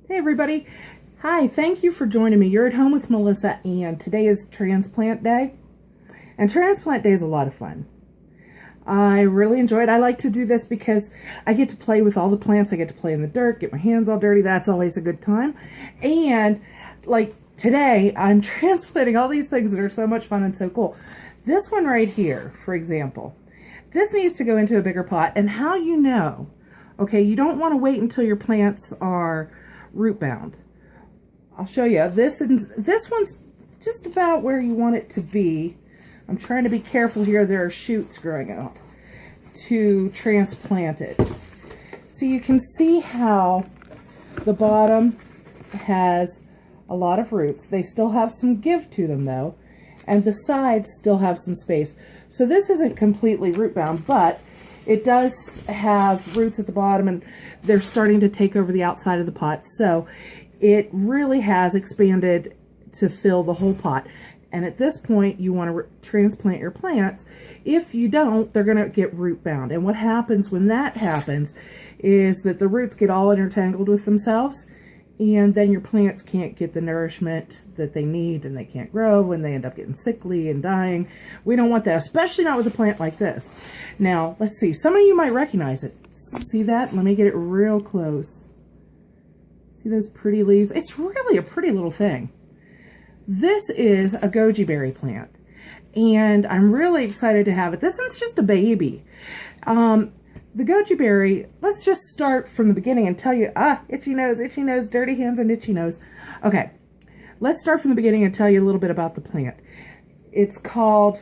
Hey everybody. Hi, thank you for joining me. You're at home with Melissa and today is transplant day. And transplant day is a lot of fun. I really enjoy it. I like to do this because I get to play with all the plants. I get to play in the dirt, get my hands all dirty. That's always a good time. And like today, I'm transplanting all these things that are so much fun and so cool. This one right here, for example, this needs to go into a bigger pot. And how you know, okay, you don't want to wait until your plants are root bound. I'll show you. This one's just about where you want it to be. I'm trying to be careful here. There are shoots growing out to transplant it. So you can see how the bottom has a lot of roots. They still have some give to them though, and the sides still have some space. So this isn't completely root bound, but it does have roots at the bottom and they're starting to take over the outside of the pot. So it really has expanded to fill the whole pot. And at this point, you want to transplant your plants. If you don't, they're going to get root bound. And what happens when that happens is that the roots get all intertangled with themselves, and then your plants can't get the nourishment that they need, and they can't grow, and they end up getting sickly and dying. We don't want that, especially not with a plant like this. Now, let's see. Some of you might recognize it. See that? Let me get it real close. See those pretty leaves? It's really a pretty little thing. This is a goji berry plant, and I'm really excited to have it. This one's just a baby. The goji berry, let's just start from the beginning and tell you, itchy nose, dirty hands and itchy nose. Okay, let's start from the beginning and tell you a little bit about the plant. It's called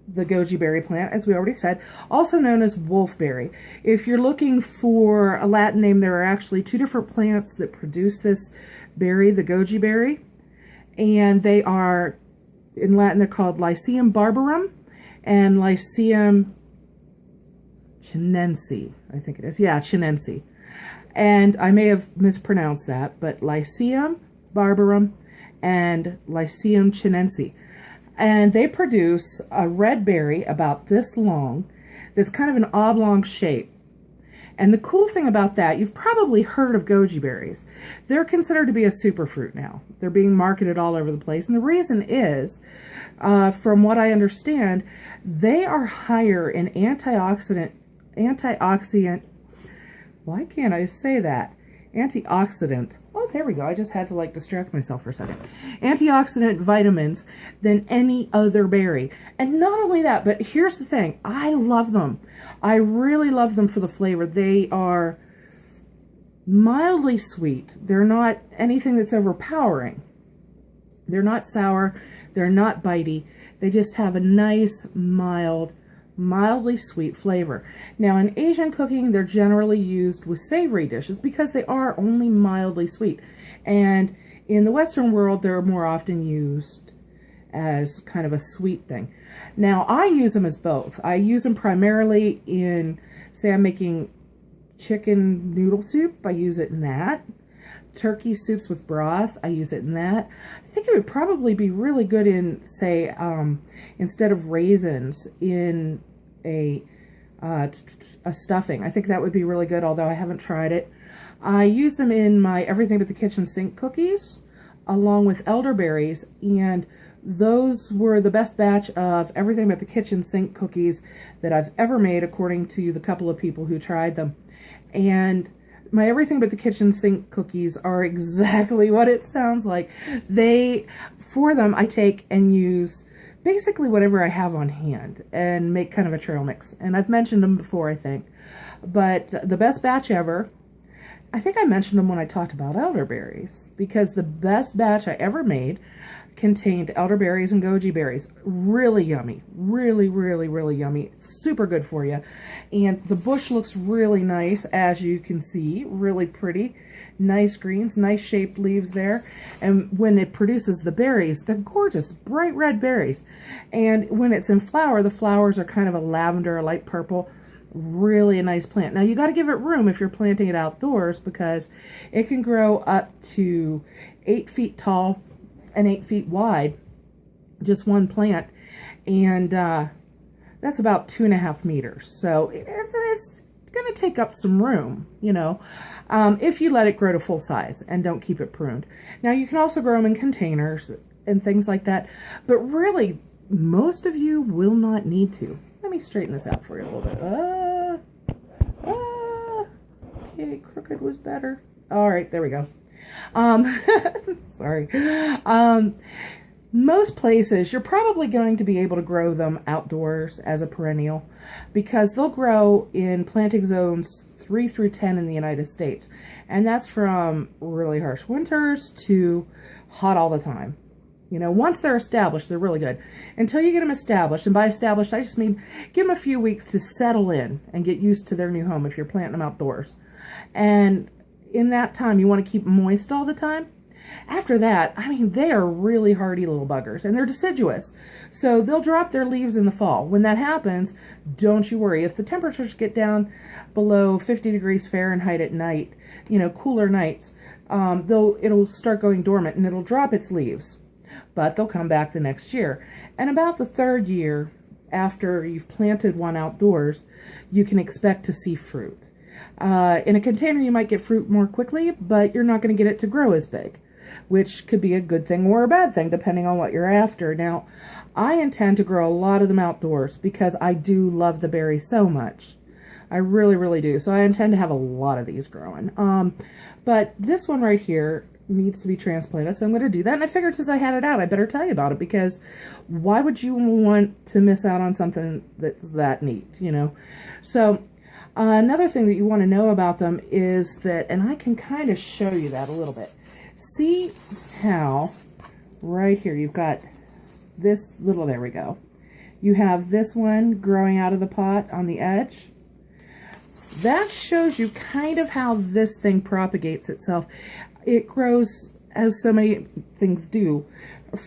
the goji berry plant, as we already said, also known as wolfberry. If you're looking for a Latin name, there are actually two different plants that produce this berry, the goji berry, and they are, in Latin, they're called Lycium barbarum and Lycium chinense, I think it is. Yeah, chinense. And I may have mispronounced that, but Lycium barbarum and Lycium chinense. And they produce a red berry about this long, that's kind of an oblong shape. And the cool thing about that, you've probably heard of goji berries. They're considered to be a superfruit now. They're being marketed all over the place. And the reason is, from what I understand, they are higher in antioxidant, why can't I say that? Antioxidant. Oh, there we go. I just had to like distract myself for a second. Antioxidant vitamins than any other berry. And not only that, but here's the thing. I love them. I really love them for the flavor. They are mildly sweet. They're not anything that's overpowering. They're not sour. They're not bitey. They just have a nice, mildly sweet flavor. Now in Asian cooking, they're generally used with savory dishes because they are only mildly sweet. And in the Western world, they're more often used as kind of a sweet thing. Now I use them as both. I use them primarily in, say I'm making chicken noodle soup, I use it in that. Turkey soups with broth, I use it in that. I think it would probably be really good in, say, instead of raisins, in a stuffing. I think that would be really good, although I haven't tried it. I use them in my Everything But the Kitchen Sink cookies, along with elderberries, and those were the best batch of Everything But the Kitchen Sink cookies that I've ever made, according to the couple of people who tried them. And my Everything But the Kitchen Sink cookies are exactly what it sounds like. For them, I take and use basically whatever I have on hand and make kind of a trail mix. And I've mentioned them before, I think. But the best batch ever, I think I mentioned them when I talked about elderberries, because the best batch I ever made contained elderberries and goji berries. Really yummy. Really, really, really yummy. Super good for you. And the bush looks really nice, as you can see. Really pretty. Nice greens, nice shaped leaves there. And when it produces the berries, they're gorgeous, bright red berries. And when it's in flower, the flowers are kind of a lavender, a light purple. Really a nice plant. Now you got to give it room if you're planting it outdoors, because it can grow up to 8 feet tall and 8 feet wide, just one plant, and that's about 2.5 meters. So it's going to take up some room, you know, if you let it grow to full size and don't keep it pruned. Now, you can also grow them in containers and things like that, but really, most of you will not need to. Let me straighten this out for you a little bit. Okay, crooked was better. All right, there we go. Sorry. Most places, you're probably going to be able to grow them outdoors as a perennial because they'll grow in planting zones 3 through 10 in the United States. And that's from really harsh winters to hot all the time. You know, once they're established, they're really good. Until you get them established, and by established, I just mean give them a few weeks to settle in and get used to their new home if you're planting them outdoors. And in that time, you want to keep them moist all the time. After that, I mean, they are really hardy little buggers, and they're deciduous. So they'll drop their leaves in the fall. When that happens, don't you worry. If the temperatures get down below 50 degrees Fahrenheit at night, you know, cooler nights, it'll start going dormant and it'll drop its leaves. But they'll come back the next year. And about the 3rd year, after you've planted one outdoors, you can expect to see fruit. In a container, you might get fruit more quickly, but you're not going to get it to grow as big, which could be a good thing or a bad thing, depending on what you're after. Now, I intend to grow a lot of them outdoors because I do love the berry so much. I really, really do. So I intend to have a lot of these growing. But this one right here needs to be transplanted, so I'm going to do that. And I figured since I had it out, I better tell you about it, because why would you want to miss out on something that's that neat, you know? So another thing that you want to know about them is that, and I can kind of show you that a little bit. See how right here you've got this little, there we go. You have this one growing out of the pot on the edge. That shows you kind of how this thing propagates itself. It grows, as so many things do,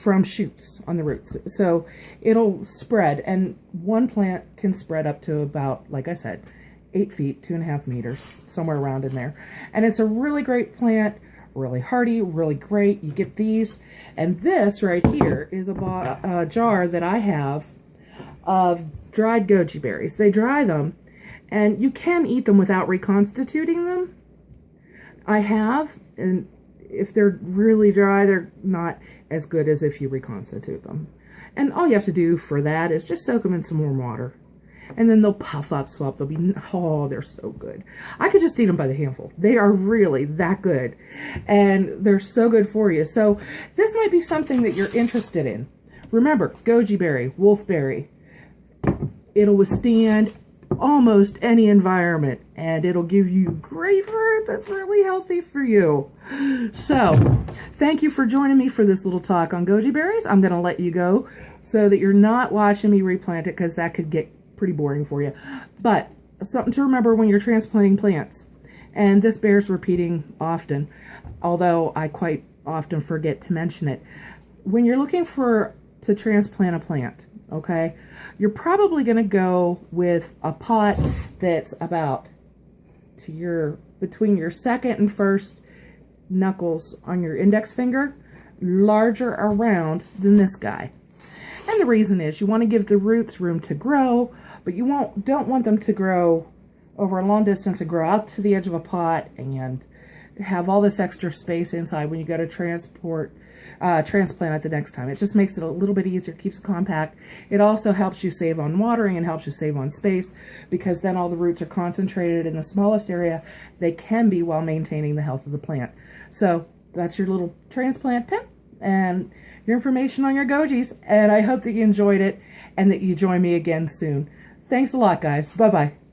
from shoots on the roots. So it'll spread, and one plant can spread up to about, like I said, 8 feet, 2.5 meters, somewhere around in there. And it's a really great plant, really hardy, really great. You get these, and this right here is a jar that I have of dried goji berries. They dry them, and you can eat them without reconstituting them. I have, and if they're really dry, they're not as good as if you reconstitute them. And all you have to do for that is just soak them in some warm water. And then they'll puff up, swell up. They'll be, oh, they're so good. I could just eat them by the handful. They are really that good. And they're so good for you. So this might be something that you're interested in. Remember, goji berry, wolfberry. It'll withstand almost any environment, and it'll give you great fruit that's really healthy for you. So thank you for joining me for this little talk on goji berries. I'm going to let you go so that you're not watching me replant it, because that could get pretty boring for you. But something to remember when you're transplanting plants, and this bears repeating often, although I quite often forget to mention it. When you're looking to transplant a plant, okay, you're probably going to go with a pot that's about between your second and first knuckles on your index finger, larger around than this guy. And the reason is you want to give the roots room to grow, but you don't want them to grow over a long distance and grow out to the edge of a pot and have all this extra space inside when you go to transplant it the next time. It just makes it a little bit easier, keeps it compact. It also helps you save on watering and helps you save on space, because then all the roots are concentrated in the smallest area they can be while maintaining the health of the plant. So that's your little transplant tip and your information on your gojis, and I hope that you enjoyed it and that you join me again soon. Thanks a lot, guys. Bye-bye.